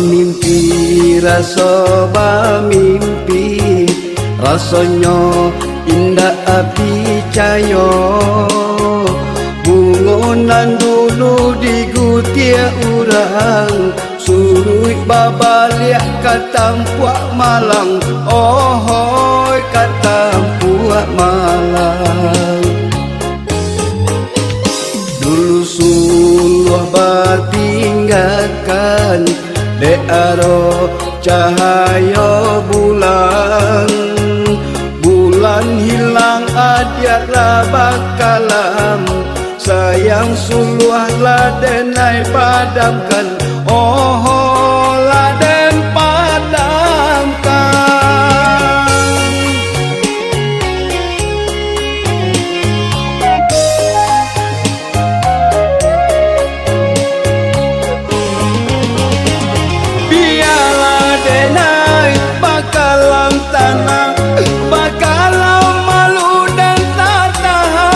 mimpi rasa mimpi rasanya indah api cayo bungonan dulu digutia urang suruh babaliak katampuak malang ohoi katampuak malang dulu suluh batinggalkan de aro cahaya bulan bulan hilang adiatlah bakalam sayang suluh ladenai padamkan oh laden padamkan biarlah denai bakalam tanah bakalam malu dan tak tahan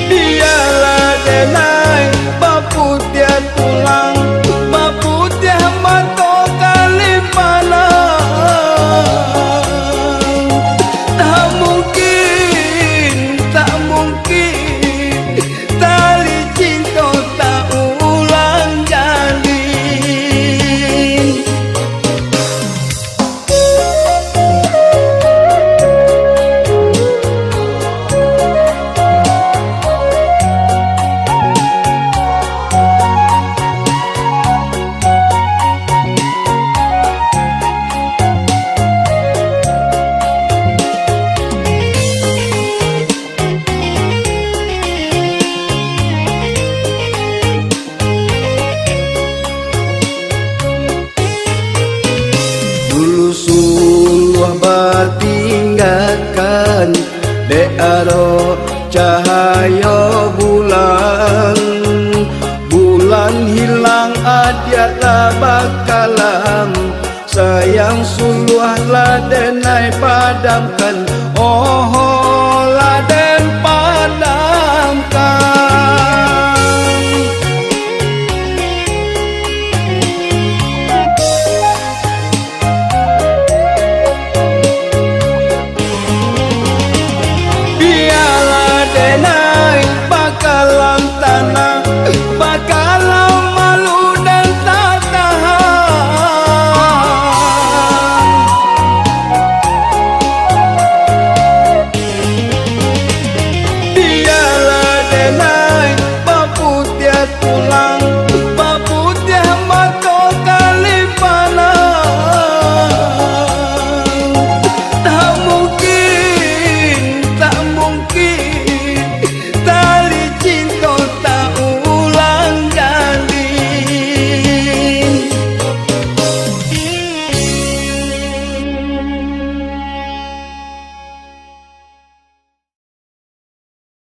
biarlah denai baputih tulang baputih mato kalimalang tak mungkin tali cinta tak ulang jalin dulu suluh batinggalkan de aro cahaya bulan bulan hilang adiatlah bakalam sayang suluh ladenai padamkan oh